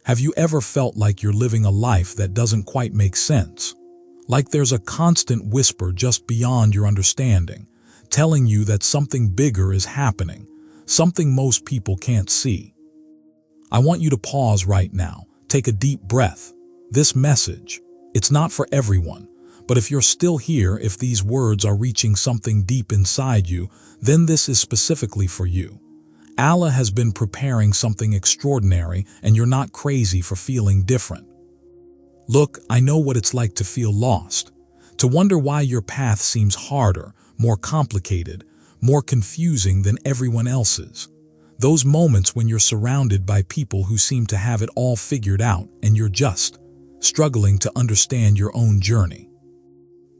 Have you ever felt like you're living a life that doesn't quite make sense? Like there's a constant whisper just beyond your understanding, telling you that something bigger is happening, something most people can't see. I want you to pause right now, take a deep breath. This message, it's not for everyone, but if you're still here, if these words are reaching something deep inside you, then this is specifically for you. Allah has been preparing something extraordinary, and you're not crazy for feeling different. Look, I know what it's like to feel lost, to wonder why your path seems harder, more complicated, more confusing than everyone else's. Those moments when you're surrounded by people who seem to have it all figured out and you're just struggling to understand your own journey.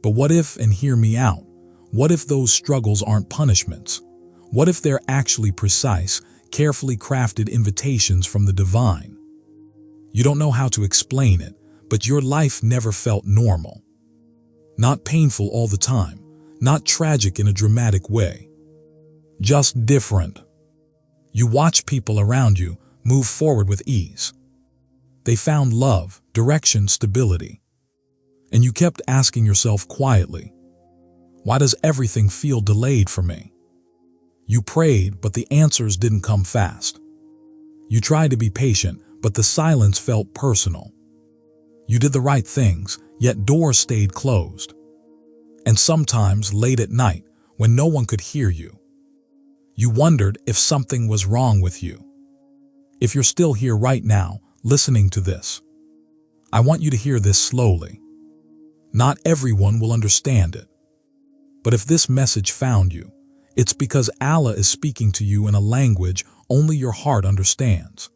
But what if, and hear me out, what if those struggles aren't punishments? What if they're actually precise, carefully crafted invitations from the divine? You don't know how to explain it, but your life never felt normal. Not painful all the time, not tragic in a dramatic way. Just different. You watch people around you move forward with ease. They found love, direction, stability. And you kept asking yourself quietly, why does everything feel delayed for me? You prayed, but the answers didn't come fast. You tried to be patient, but the silence felt personal. You did the right things, yet doors stayed closed. And sometimes late at night, when no one could hear you, you wondered if something was wrong with you. If you're still here right now, listening to this, I want you to hear this slowly. Not everyone will understand it. But if this message found you, it's because Allah is speaking to you in a language only your heart understands.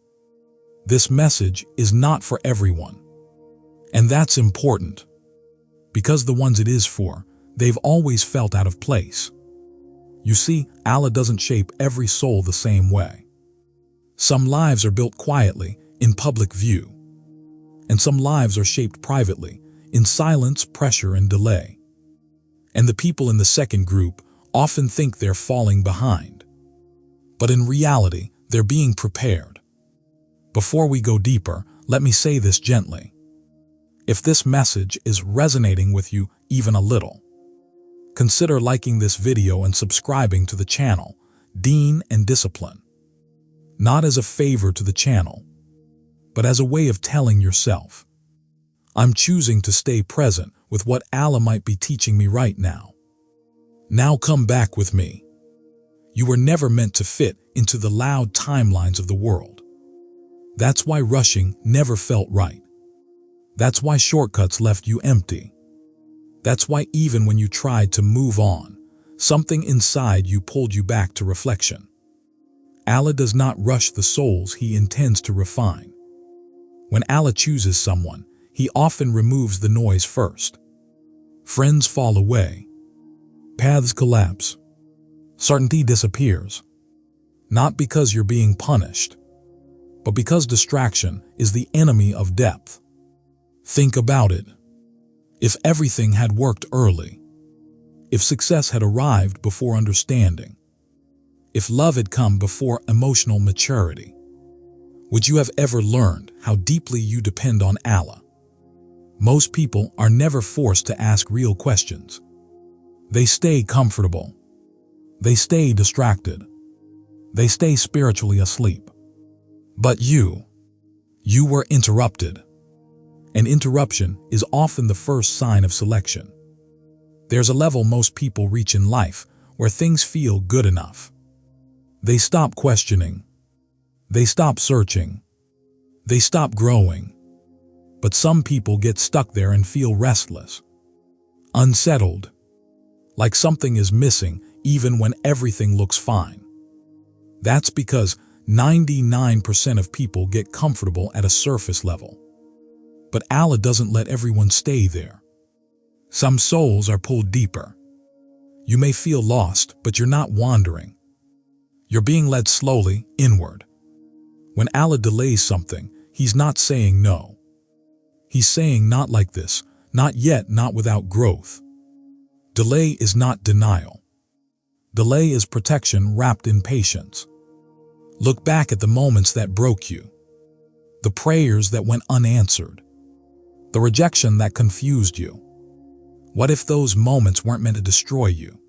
This message is not for everyone. And that's important. Because the ones it is for, they've always felt out of place. You see, Allah doesn't shape every soul the same way. Some lives are built quietly, in public view. And some lives are shaped privately, in silence, pressure, and delay. And the people in the second group often think they're falling behind. But in reality, they're being prepared. Before we go deeper, let me say this gently. If this message is resonating with you even a little, consider liking this video and subscribing to the channel, Deen and Discipline. Not as a favor to the channel, but as a way of telling yourself, I'm choosing to stay present with what Allah might be teaching me right now. Now come back with me. You were never meant to fit into the loud timelines of the world. That's why rushing never felt right. That's why shortcuts left you empty. That's why even when you tried to move on, something inside you pulled you back to reflection. Allah does not rush the souls He intends to refine. When Allah chooses someone, He often removes the noise first. Friends fall away. Paths collapse. Certainty disappears. Not because you're being punished, but because distraction is the enemy of depth. Think about it. If everything had worked early, if success had arrived before understanding, if love had come before emotional maturity, would you have ever learned how deeply you depend on Allah? Most people are never forced to ask real questions. They stay comfortable. They stay distracted. They stay spiritually asleep. But you were interrupted. An interruption is often the first sign of selection. There's a level most people reach in life where things feel good enough. They stop questioning. They stop searching. They stop growing. But some people get stuck there and feel restless, unsettled, like something is missing even when everything looks fine. That's because 99% of people get comfortable at a surface level. But Allah doesn't let everyone stay there. Some souls are pulled deeper. You may feel lost, but you're not wandering. You're being led slowly inward. When Allah delays something, He's not saying no. He's saying not like this, not yet, not without growth. Delay is not denial. Delay is protection wrapped in patience. Look back at the moments that broke you. the prayers that went unanswered, the rejection that confused you. What if those moments weren't meant to destroy you,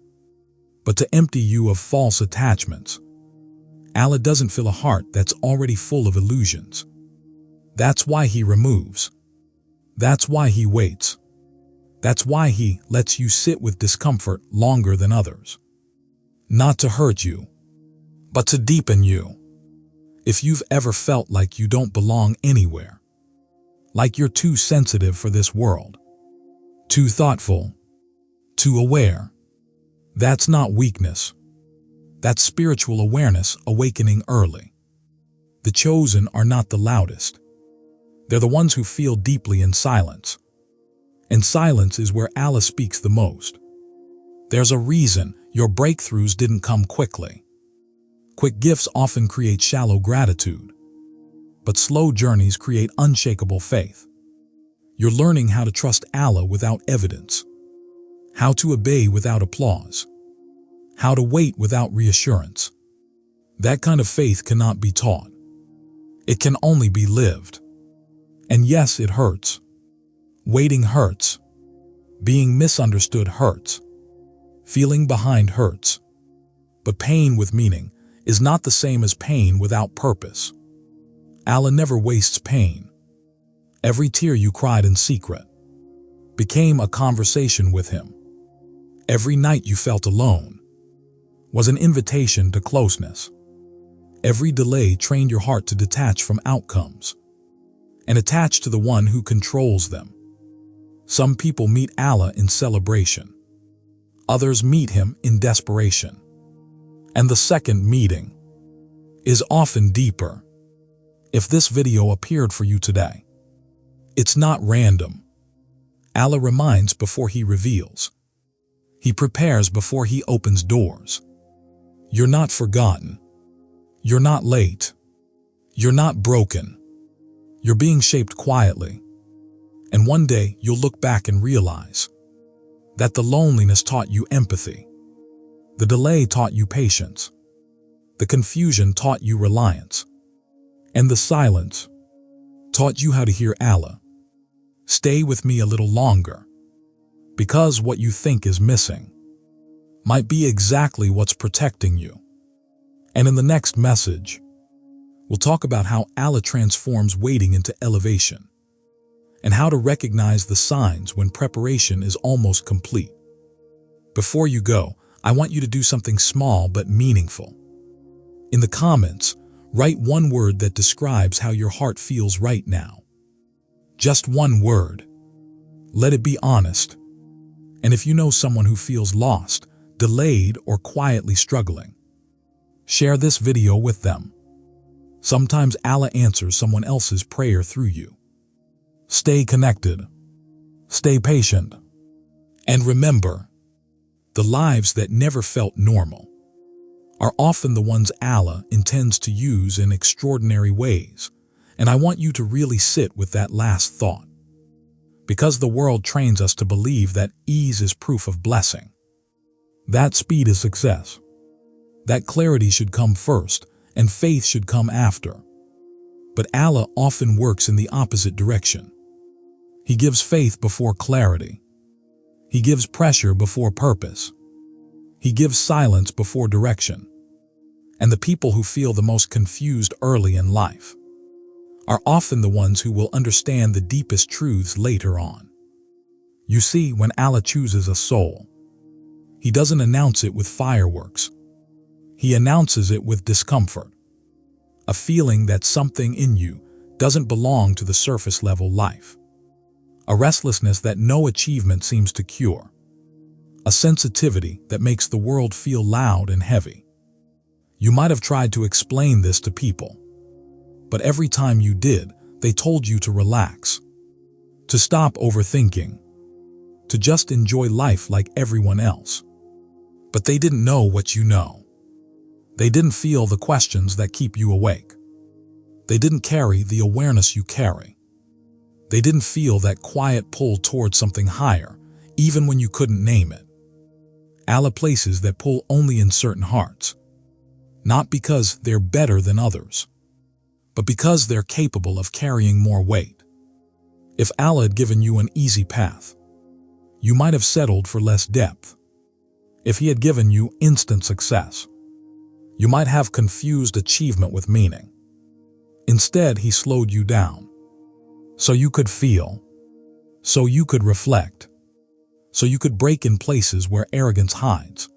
but to empty you of false attachments? Allah doesn't fill a heart that's already full of illusions. That's why He removes. That's why He waits. That's why He lets you sit with discomfort longer than others. Not to hurt you, but to deepen you. If you've ever felt like you don't belong anywhere, like you're too sensitive for this world, too thoughtful, too aware, that's not weakness. That's spiritual awareness awakening early. The chosen are not the loudest. They're the ones who feel deeply in silence. And silence is where Allah speaks the most. There's a reason your breakthroughs didn't come quickly. Quick gifts often create shallow gratitude, but slow journeys create unshakable faith. You're learning how to trust Allah without evidence, how to obey without applause, how to wait without reassurance. That kind of faith cannot be taught. It can only be lived. And yes, it hurts. Waiting hurts. Being misunderstood hurts. Feeling behind hurts. But pain with meaning is not the same as pain without purpose. Allah never wastes pain. Every tear you cried in secret became a conversation with Him. Every night you felt alone was an invitation to closeness. Every delay trained your heart to detach from outcomes and attach to the one who controls them. Some people meet Allah in celebration. Others meet Him in desperation. And the second meeting is often deeper. If this video appeared for you today, it's not random. Allah reminds before He reveals. He prepares before He opens doors. You're not forgotten. You're not late. You're not broken. You're being shaped quietly. And one day you'll look back and realize that the loneliness taught you empathy. The delay taught you patience. The confusion taught you reliance. And the silence taught you how to hear Allah. Stay with me a little longer, because what you think is missing might be exactly what's protecting you. And in the next message, we'll talk about how Allah transforms waiting into elevation, and how to recognize the signs when preparation is almost complete. Before you go, I want you to do something small but meaningful. In the comments, write one word that describes how your heart feels right now. Just one word. Let it be honest. And if you know someone who feels lost, delayed, or quietly struggling, share this video with them. Sometimes Allah answers someone else's prayer through you. Stay connected. Stay patient. And remember, the lives that never felt normal are often the ones Allah intends to use in extraordinary ways. And I want you to really sit with that last thought. Because the world trains us to believe that ease is proof of blessing. That speed is success. That clarity should come first, and faith should come after. But Allah often works in the opposite direction. He gives faith before clarity. He gives pressure before purpose. He gives silence before direction. And the people who feel the most confused early in life are often the ones who will understand the deepest truths later on. You see, when Allah chooses a soul, He doesn't announce it with fireworks. He announces it with discomfort, a feeling that something in you doesn't belong to the surface level life, a restlessness that no achievement seems to cure, a sensitivity that makes the world feel loud and heavy. You might have tried to explain this to people, but every time you did, they told you to relax, to stop overthinking, to just enjoy life like everyone else. But they didn't know what you know. They didn't feel the questions that keep you awake. They didn't carry the awareness you carry. They didn't feel that quiet pull towards something higher, even when you couldn't name it. Allah places that pull only in certain hearts, not because they're better than others, but because they're capable of carrying more weight. If Allah had given you an easy path, you might have settled for less depth. If He had given you instant success, you might have confused achievement with meaning. Instead, He slowed you down, so you could feel, so you could reflect, so you could break in places where arrogance hides.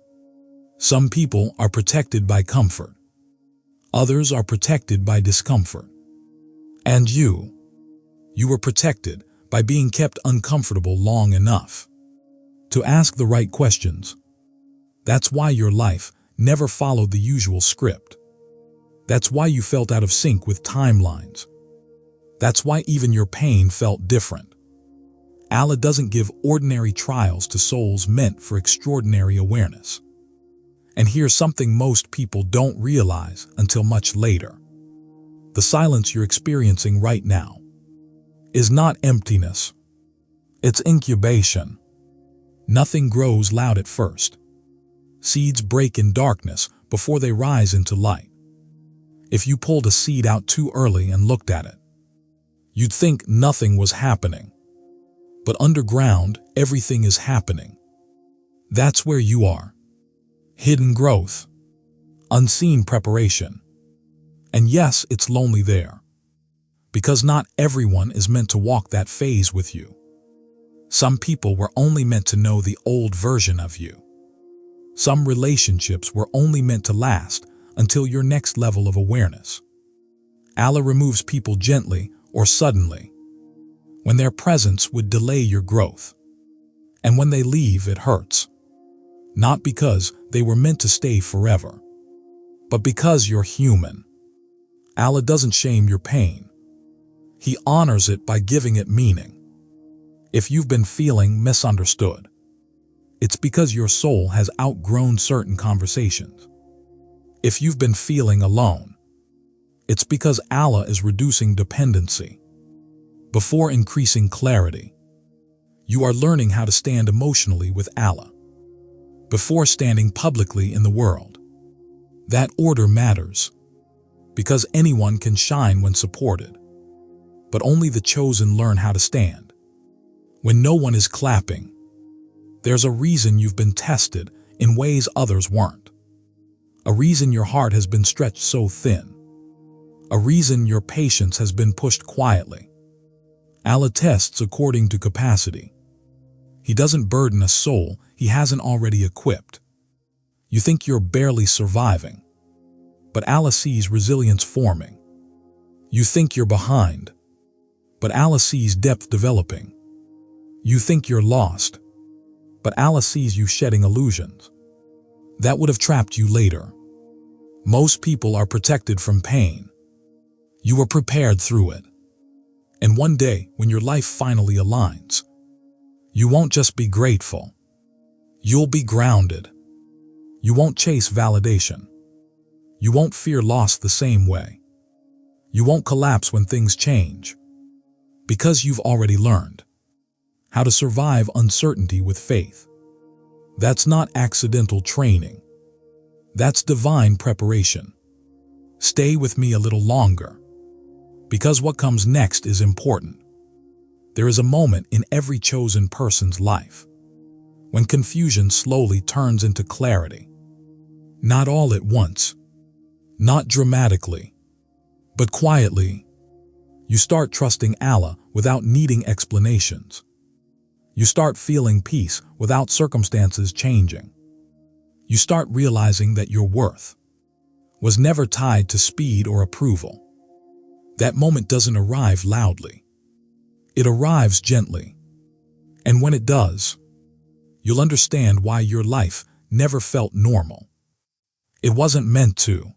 Some people are protected by comfort. Others are protected by discomfort. And you were protected by being kept uncomfortable long enough to ask the right questions. That's why your life never followed the usual script. That's why you felt out of sync with timelines. That's why even your pain felt different. Allah doesn't give ordinary trials to souls meant for extraordinary awareness. And here's something most people don't realize until much later. The silence you're experiencing right now is not emptiness. It's incubation. Nothing grows loud at first. Seeds break in darkness before they rise into light. If you pulled a seed out too early and looked at it, you'd think nothing was happening. But underground, everything is happening. That's where you are. Hidden growth, unseen preparation. And yes, it's lonely there, because not everyone is meant to walk that phase with you. Some people were only meant to know the old version of you. Some relationships were only meant to last until your next level of awareness. Allah removes people gently or suddenly, when their presence would delay your growth. And when they leave, it hurts. Not because they were meant to stay forever, but because you're human. Allah doesn't shame your pain. He honors it by giving it meaning. If you've been feeling misunderstood, it's because your soul has outgrown certain conversations. If you've been feeling alone, it's because Allah is reducing dependency before increasing clarity. You are learning how to stand emotionally with Allah before standing publicly in the world. That order matters, because anyone can shine when supported, but only the chosen learn how to stand when no one is clapping. There's a reason you've been tested in ways others weren't. A reason your heart has been stretched so thin. A reason your patience has been pushed quietly. Allah tests according to capacity. He doesn't burden a soul He hasn't already equipped. You think you're barely surviving, but Allah sees resilience forming. You think you're behind, but Allah sees depth developing. You think you're lost, but Allah sees you shedding illusions that would have trapped you later. Most people are protected from pain. You were prepared through it. And one day, when your life finally aligns, you won't just be grateful. You'll be grounded. You won't chase validation. You won't fear loss the same way. You won't collapse when things change, because you've already learned how to survive uncertainty with faith. That's not accidental training. That's divine preparation. Stay with me a little longer, because what comes next is important. There is a moment in every chosen person's life when confusion slowly turns into clarity. Not all at once, not dramatically, but quietly. You start trusting Allah without needing explanations. You start feeling peace without circumstances changing. You start realizing that your worth was never tied to speed or approval. That moment doesn't arrive loudly. It arrives gently. And when it does, you'll understand why your life never felt normal. It wasn't meant to,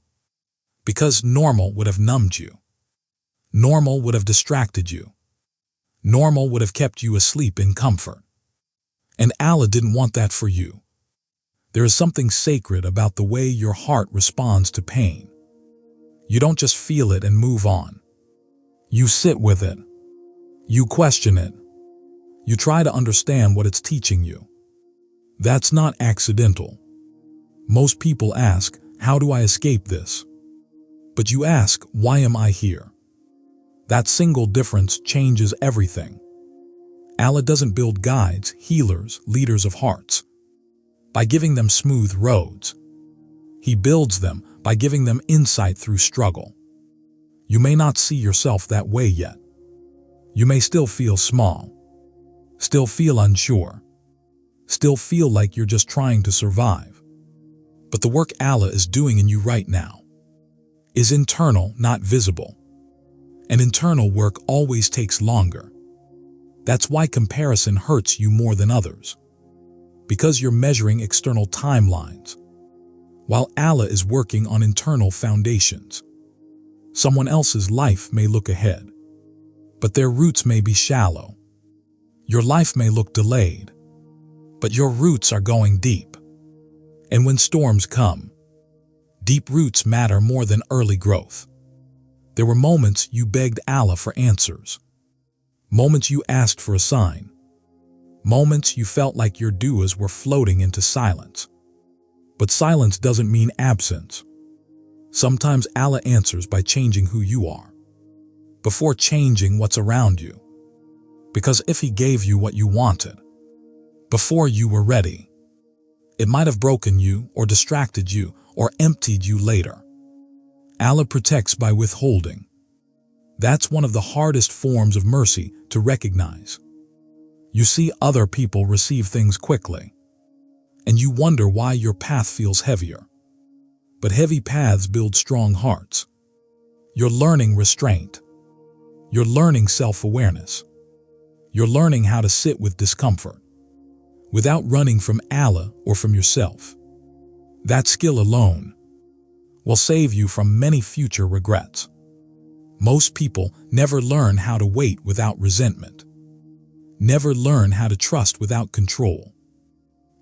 because normal would have numbed you. Normal would have distracted you. Normal would have kept you asleep in comfort. And Allah didn't want that for you. There is something sacred about the way your heart responds to pain. You don't just feel it and move on. You sit with it. You question it. You try to understand what it's teaching you. That's not accidental. Most people ask, how do I escape this? But you ask, why am I here? That single difference changes everything. Allah doesn't build guides, healers, leaders of hearts by giving them smooth roads. He builds them by giving them insight through struggle. You may not see yourself that way yet. You may still feel small, still feel unsure, still feel like you're just trying to survive. But the work Allah is doing in you right now is internal, not visible. And internal work always takes longer. That's why comparison hurts you more than others, because you're measuring external timelines, while Allah is working on internal foundations. Someone else's life may look ahead, but their roots may be shallow. Your life may look delayed, but your roots are going deep. And when storms come, deep roots matter more than early growth. There were moments you begged Allah for answers, moments you asked for a sign, moments you felt like your du'as were floating into silence. But silence doesn't mean absence. Sometimes Allah answers by changing who you are, before changing what's around you. Because if He gave you what you wanted, before you were ready, it might have broken you or distracted you or emptied you later. Allah protects by withholding. That's one of the hardest forms of mercy to recognize. You see other people receive things quickly, and you wonder why your path feels heavier. But heavy paths build strong hearts. You're learning restraint. You're learning self-awareness. You're learning how to sit with discomfort without running from Allah or from yourself. That skill alone will save you from many future regrets. Most people never learn how to wait without resentment, never learn how to trust without control,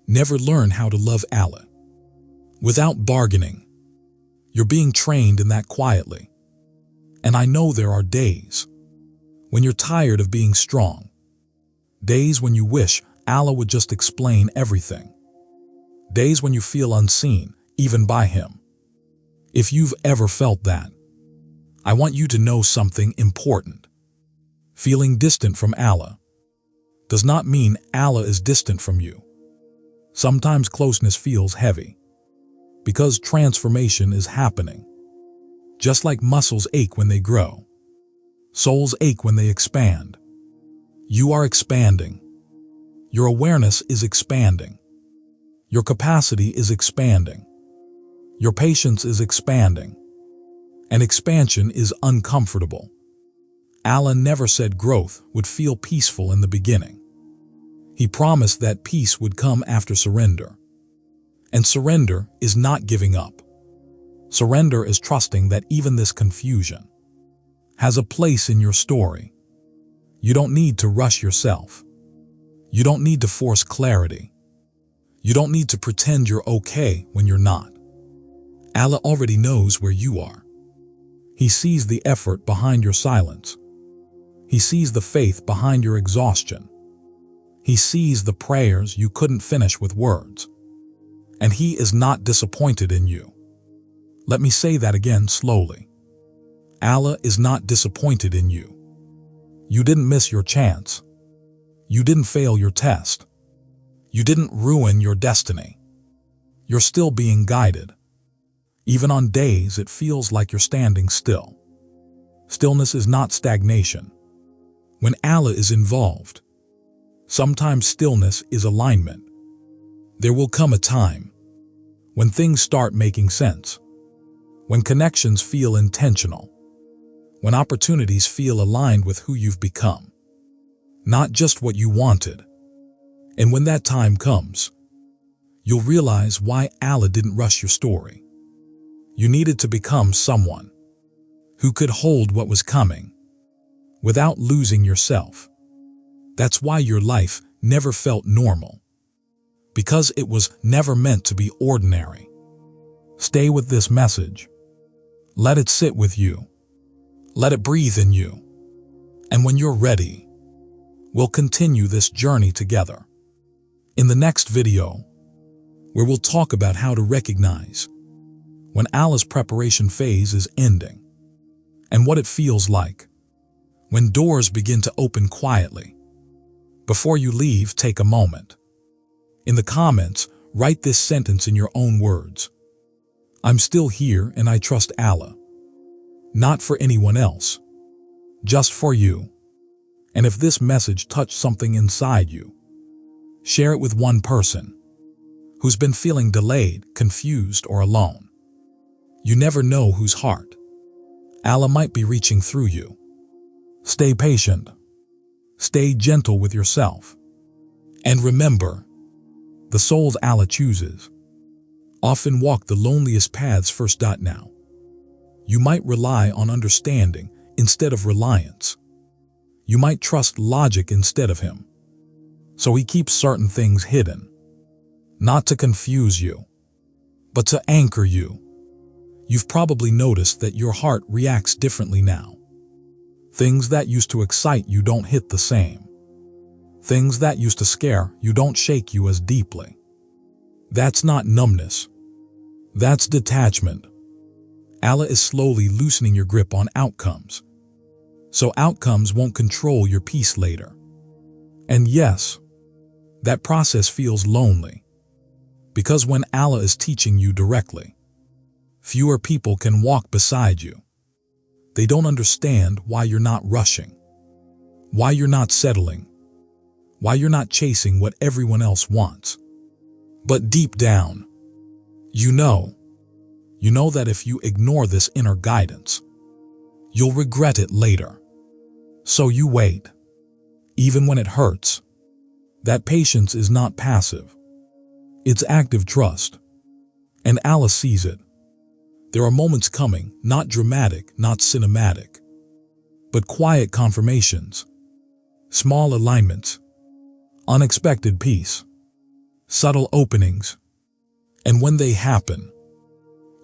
never learn how to love Allah without bargaining. You're being trained in that quietly. And I know there are days when you're tired of being strong, days when you wish Allah would just explain everything, days when you feel unseen, even by Him. If you've ever felt that, I want you to know something important. Feeling distant from Allah does not mean Allah is distant from you. Sometimes closeness feels heavy, because transformation is happening. Just like muscles ache when they grow, souls ache when they expand. You are expanding. Your awareness is expanding. Your capacity is expanding. Your patience is expanding. And expansion is uncomfortable. Allah never said growth would feel peaceful in the beginning. He promised that peace would come after surrender. And surrender is not giving up. Surrender is trusting that even this confusion has a place in your story. You don't need to rush yourself. You don't need to force clarity. You don't need to pretend you're okay when you're not. Allah already knows where you are. He sees the effort behind your silence. He sees the faith behind your exhaustion. He sees the prayers you couldn't finish with words. And He is not disappointed in you. Let me say that again slowly. Allah is not disappointed in you. You didn't miss your chance. You didn't fail your test. You didn't ruin your destiny. You're still being guided. Even on days it feels like you're standing still. Stillness is not stagnation. When Allah is involved, sometimes stillness is alignment. There will come a time when things start making sense, when connections feel intentional, when opportunities feel aligned with who you've become, not just what you wanted. And when that time comes, you'll realize why Allah didn't rush your story. You needed to become someone who could hold what was coming without losing yourself. That's why your life never felt normal, because it was never meant to be ordinary. Stay with this message. Let it sit with you. Let it breathe in you. And when you're ready, we'll continue this journey together. In the next video, where we'll talk about how to recognize when Allah's preparation phase is ending and what it feels like When doors begin to open quietly. Before you leave, take a moment. In the comments, write this sentence in your own words. I'm still here and I trust Allah. Not for anyone else. Just for you. And if this message touched something inside you, share it with one person who's been feeling delayed, confused, or alone. You never know whose heart Allah might be reaching through you. Stay patient. Stay gentle with yourself. And remember, the souls Allah chooses often walk the loneliest paths first. Now, you might rely on understanding instead of reliance. You might trust logic instead of Him. So He keeps certain things hidden, not to confuse you, but to anchor you. You've probably noticed that your heart reacts differently now. Things that used to excite you don't hit the same. Things that used to scare you don't shake you as deeply. That's not numbness. That's detachment. Allah is slowly loosening your grip on outcomes, so outcomes won't control your peace later. And yes, that process feels lonely, because when Allah is teaching you directly, fewer people can walk beside you. They don't understand why you're not rushing, why you're not settling, why you're not chasing what everyone else wants. But deep down, you know that if you ignore this inner guidance, you'll regret it later. So you wait, even when it hurts. That patience is not passive. It's active trust. And Allah sees it. There are moments coming, not dramatic, not cinematic, but quiet confirmations, small alignments, unexpected peace, subtle openings. And when they happen,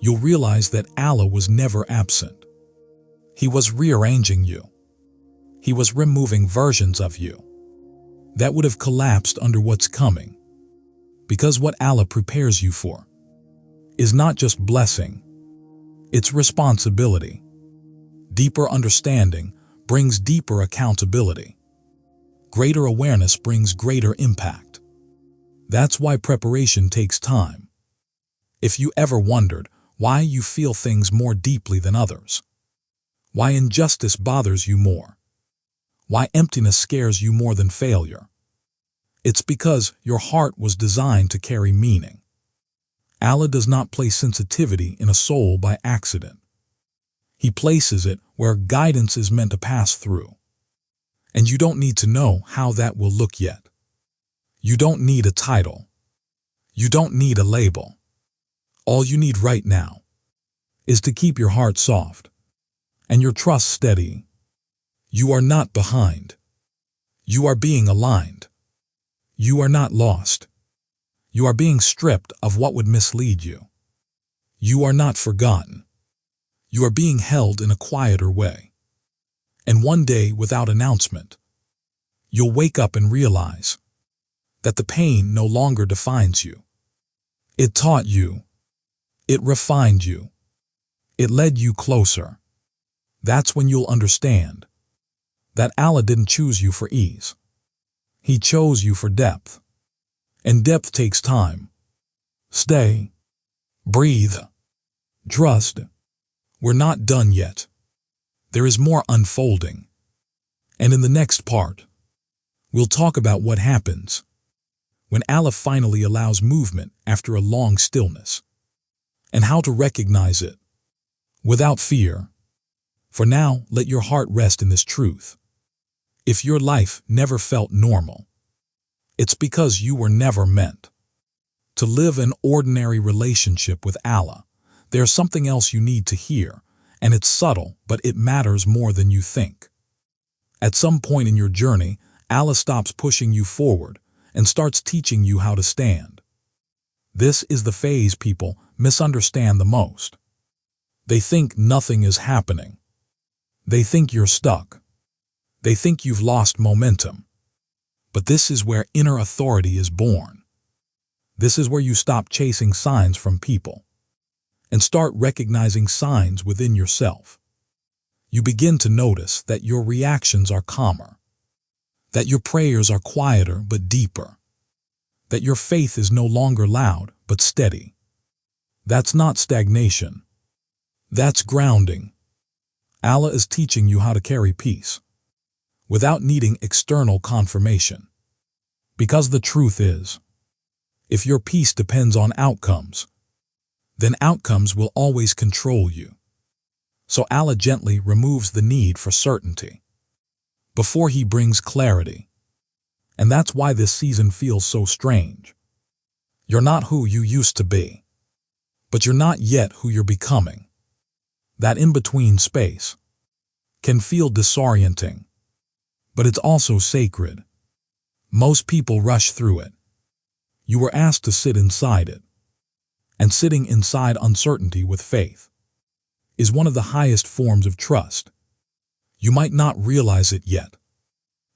you'll realize that Allah was never absent. He was rearranging you. He was removing versions of you that would have collapsed under what's coming. Because what Allah prepares you for is not just blessing, it's responsibility. Deeper understanding brings deeper accountability. Greater awareness brings greater impact. That's why preparation takes time. If you ever wondered why you feel things more deeply than others, why injustice bothers you more, why emptiness scares you more than failure, it's because your heart was designed to carry meaning. Allah does not place sensitivity in a soul by accident. He places it where guidance is meant to pass through. And you don't need to know how that will look yet. You don't need a title. You don't need a label. All you need right now is to keep your heart soft and your trust steady. You are not behind. You are being aligned. You are not lost. You are being stripped of what would mislead you. You are not forgotten. You are being held in a quieter way. And one day, without announcement, you'll wake up and realize that the pain no longer defines you. It taught you. It refined you. It led you closer. That's when you'll understand that Allah didn't choose you for ease. He chose you for depth. And depth takes time. Stay. Breathe. Trust. We're not done yet. There is more unfolding. And in the next part, we'll talk about what happens when Allah finally allows movement after a long stillness, and how to recognize it without fear. For now, let your heart rest in this truth. If your life never felt normal, it's because you were never meant to live an ordinary relationship with Allah. There's something else you need to hear, and it's subtle, but it matters more than you think. At some point in your journey, Allah stops pushing you forward and starts teaching you how to stand. This is the phase people misunderstand the most. They think nothing is happening. They think you're stuck. They think you've lost momentum. But this is where inner authority is born. This is where you stop chasing signs from people and start recognizing signs within yourself. You begin to notice that your reactions are calmer, that your prayers are quieter but deeper, that your faith is no longer loud but steady. That's not stagnation. That's grounding. Allah is teaching you how to carry peace without needing external confirmation. Because the truth is, if your peace depends on outcomes, then outcomes will always control you. So Allah gently removes the need for certainty before He brings clarity. And that's why this season feels so strange. You're not who you used to be, but you're not yet who you're becoming. That in-between space can feel disorienting, but it's also sacred. Most people rush through it. You were asked to sit inside it. And sitting inside uncertainty with faith is one of the highest forms of trust. You might not realize it yet,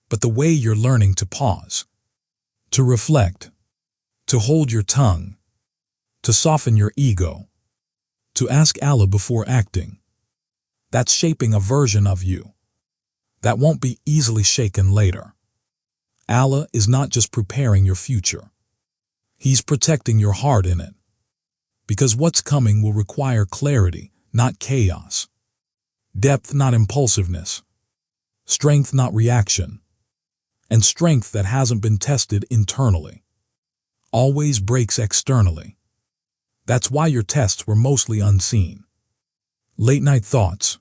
but the way you're learning to pause, to reflect, to hold your tongue, to soften your ego, to ask Allah before acting, that's shaping a version of you that won't be easily shaken later. Allah is not just preparing your future. He's protecting your heart in it. Because what's coming will require clarity, not chaos. Depth, not impulsiveness. Strength, not reaction. And strength that hasn't been tested internally always breaks externally. That's why your tests were mostly unseen. Late-night thoughts,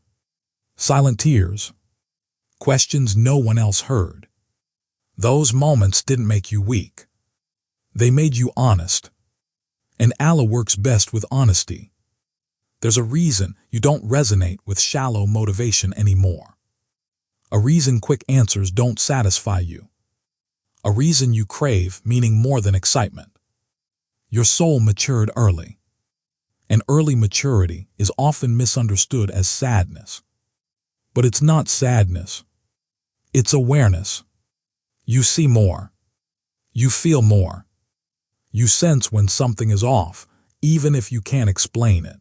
silent tears, questions no one else heard. Those moments didn't make you weak. They made you honest. And Allah works best with honesty. There's a reason you don't resonate with shallow motivation anymore. A reason quick answers don't satisfy you. A reason you crave meaning more than excitement. Your soul matured early. And early maturity is often misunderstood as sadness. But it's not sadness. It's awareness. You see more. You feel more. You sense when something is off, even if you can't explain it.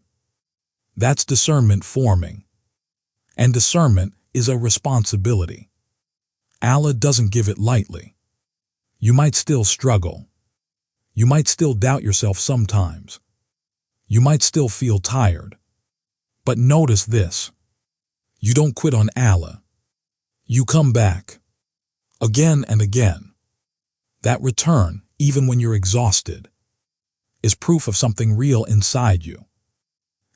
That's discernment forming. And discernment is a responsibility. Allah doesn't give it lightly. You might still struggle. You might still doubt yourself sometimes. You might still feel tired. But notice this. You don't quit on Allah. You come back. Again and again. That return, even when you're exhausted, is proof of something real inside you.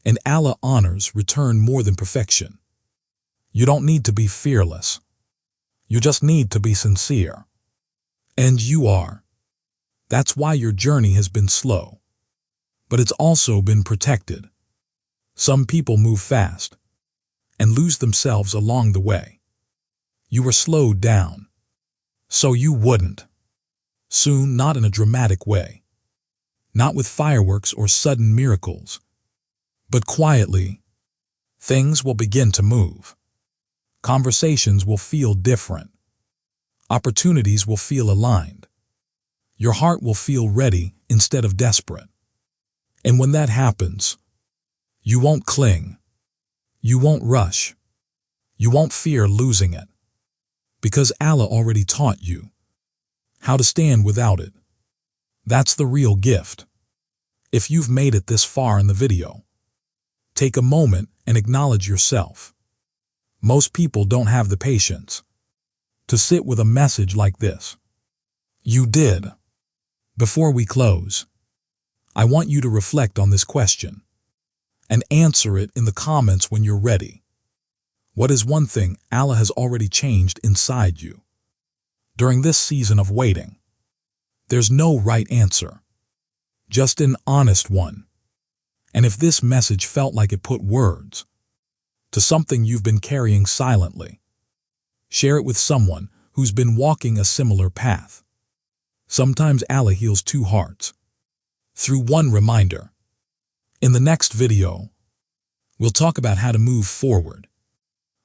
And Allah honors return more than perfection. You don't need to be fearless. You just need to be sincere. And you are. That's why your journey has been slow. But it's also been protected. Some people move fast and lose themselves along the way. You were slowed down, so you wouldn't. Soon, not in a dramatic way. Not with fireworks or sudden miracles. But quietly, things will begin to move. Conversations will feel different. Opportunities will feel aligned. Your heart will feel ready instead of desperate. And when that happens, you won't cling. You won't rush. You won't fear losing it. Because Allah already taught you how to stand without it. That's the real gift. If you've made it this far in the video, take a moment and acknowledge yourself. Most people don't have the patience to sit with a message like this. You did. Before we close, I want you to reflect on this question and answer it in the comments when you're ready. What is one thing Allah has already changed inside you? During this season of waiting, there's no right answer, just an honest one. And if this message felt like it put words to something you've been carrying silently, share it with someone who's been walking a similar path. Sometimes Allah heals two hearts through one reminder. In the next video, we'll talk about how to move forward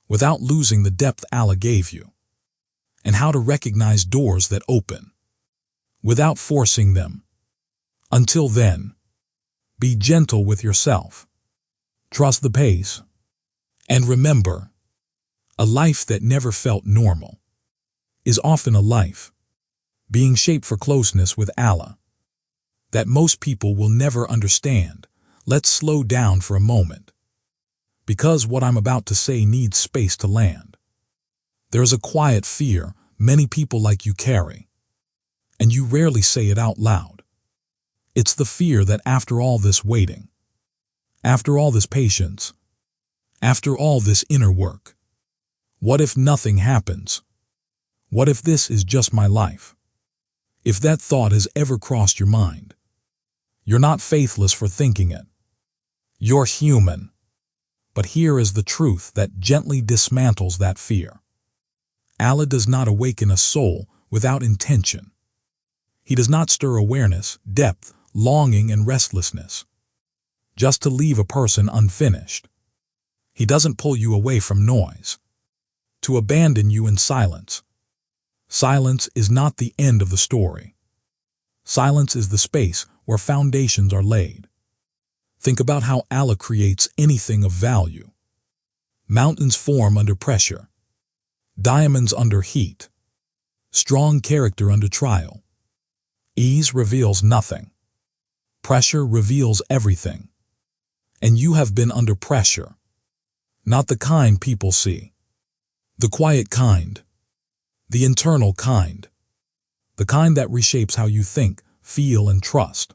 without losing the depth Allah gave you, and how to recognize doors that open without forcing them. Until then, be gentle with yourself, trust the pace, and remember, A life that never felt normal is often a life being shaped for closeness with Allah that most people will never understand. Let's slow down for a moment, because what I'm about to say needs space to land. There is a quiet fear many people like you carry, and you rarely say it out loud. It's the fear that after all this waiting, after all this patience, after all this inner work, what if nothing happens? What if this is just my life? If that thought has ever crossed your mind, you're not faithless for thinking it. You're human. But here is the truth that gently dismantles that fear. Allah does not awaken a soul without intention. He does not stir awareness, depth, longing, and restlessness just to leave a person unfinished. He doesn't pull you away from noise to abandon you in silence. Silence is not the end of the story. Silence is the space where foundations are laid. Think about how Allah creates anything of value. Mountains form under pressure, diamonds under heat, strong character under trial. Ease reveals nothing. Pressure reveals everything. And you have been under pressure. Not the kind people see. The quiet kind. The internal kind. The kind that reshapes how you think, feel, and trust.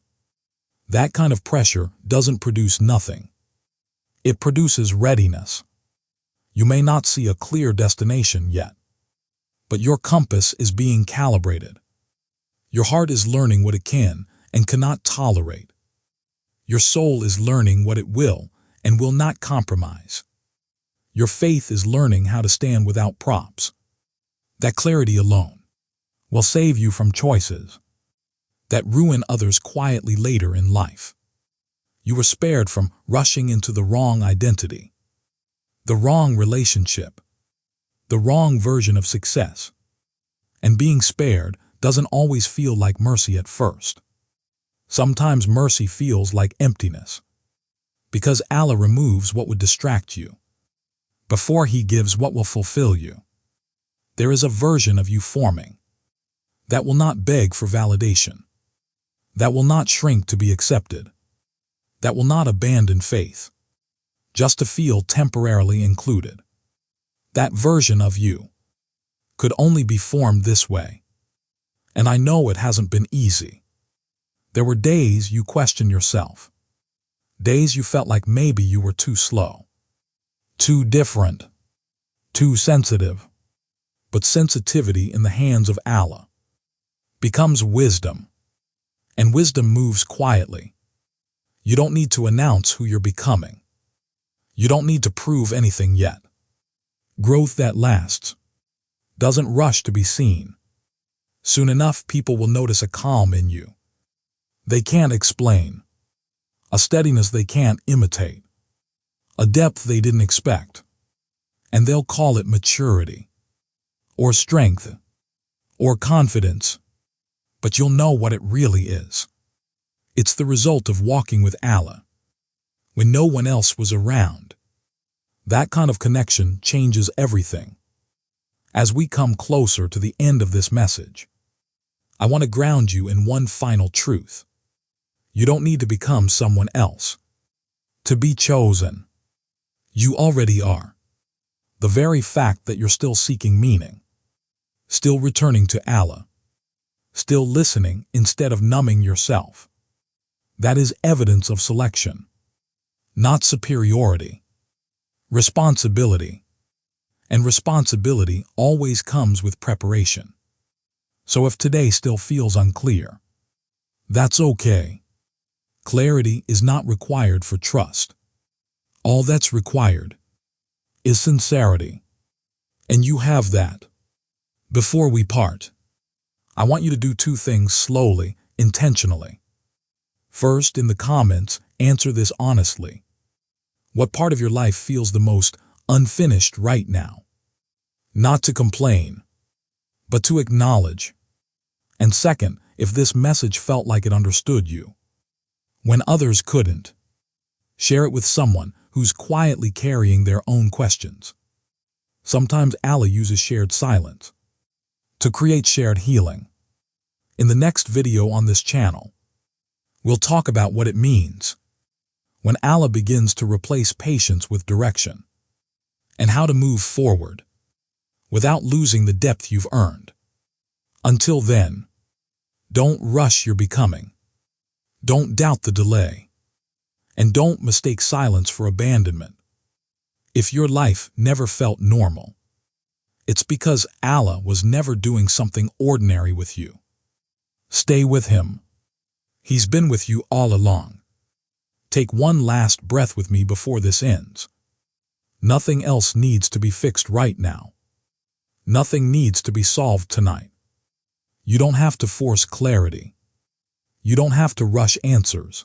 That kind of pressure doesn't produce nothing. It produces readiness. You may not see a clear destination yet, but your compass is being calibrated. Your heart is learning what it can and cannot tolerate. Your soul is learning what it will and will not compromise. Your faith is learning how to stand without props. That clarity alone will save you from choices that ruin others quietly later in life. You were spared from rushing into the wrong identity, the wrong relationship, the wrong version of success. And being spared doesn't always feel like mercy at first. Sometimes mercy feels like emptiness, because Allah removes what would distract you before He gives what will fulfill you. There is a version of you forming that will not beg for validation, that will not shrink to be accepted, that will not abandon faith just to feel temporarily included. That version of you could only be formed this way. And I know it hasn't been easy. There were days you questioned yourself, days you felt like maybe you were too slow, too different, too sensitive. But sensitivity in the hands of Allah becomes wisdom, and wisdom moves quietly. You don't need to announce who you're becoming. You don't need to prove anything yet. Growth that lasts doesn't rush to be seen. Soon enough, people will notice a calm in you they can't explain, a steadiness they can't imitate, a depth they didn't expect, and they'll call it maturity, or strength, or confidence, but you'll know what it really is. It's the result of walking with Allah when no one else was around. That kind of connection changes everything. As we come closer to the end of this message, I want to ground you in one final truth. You don't need to become someone else to be chosen. You already are. The very fact that you're still seeking meaning, still returning to Allah, still listening instead of numbing yourself, that is evidence of selection, not superiority. Responsibility. And responsibility always comes with preparation. So if today still feels unclear, that's okay. Clarity is not required for trust. All that's required is sincerity. And you have that. Before we part, I want you to do two things slowly, intentionally. First, in the comments, answer this honestly. What part of your life feels the most unfinished right now? Not to complain, but to acknowledge. And second, if this message felt like it understood you when others couldn't, share it with someone who's quietly carrying their own questions. Sometimes Allah uses shared silence to create shared healing. In the next video on this channel, we'll talk about what it means when Allah begins to replace patience with direction, and how to move forward without losing the depth you've earned. Until then, don't rush your becoming. Don't doubt the delay. And don't mistake silence for abandonment. If your life never felt normal, it's because Allah was never doing something ordinary with you. Stay with Him. He's been with you all along. Take one last breath with me before this ends. Nothing else needs to be fixed right now. Nothing needs to be solved tonight. You don't have to force clarity. You don't have to rush answers.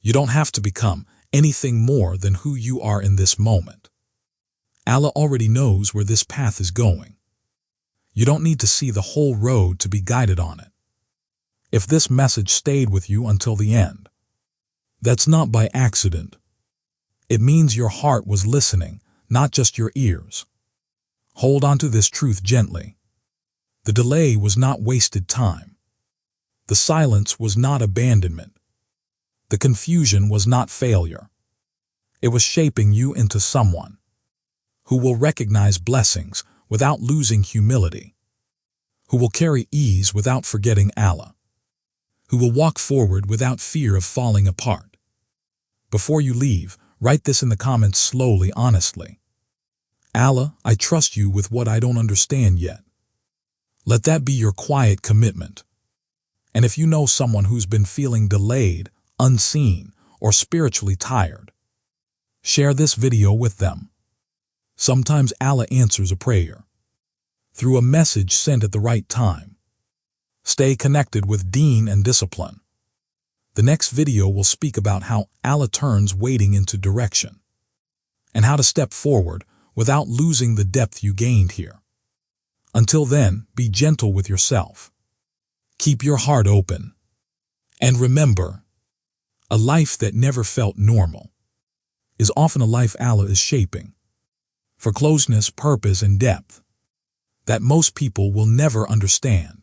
You don't have to become anything more than who you are in this moment. Allah already knows where this path is going. You don't need to see the whole road to be guided on it. If this message stayed with you until the end, that's not by accident. It means your heart was listening, not just your ears. Hold on to this truth gently. The delay was not wasted time. The silence was not abandonment. The confusion was not failure. It was shaping you into someone who will recognize blessings without losing humility, who will carry ease without forgetting Allah, who will walk forward without fear of falling apart. Before you leave, write this in the comments slowly, honestly. Allah, I trust you with what I don't understand yet. Let that be your quiet commitment. And if you know someone who's been feeling delayed, unseen, or spiritually tired, share this video with them. Sometimes Allah answers a prayer through a message sent at the right time. Stay connected with Deen and discipline. The next video will speak about how Allah turns waiting into direction, and how to step forward without losing the depth you gained here. Until then, be gentle with yourself. Keep your heart open. And remember, a life that never felt normal is often a life Allah is shaping for closeness, purpose, and depth that most people will never understand.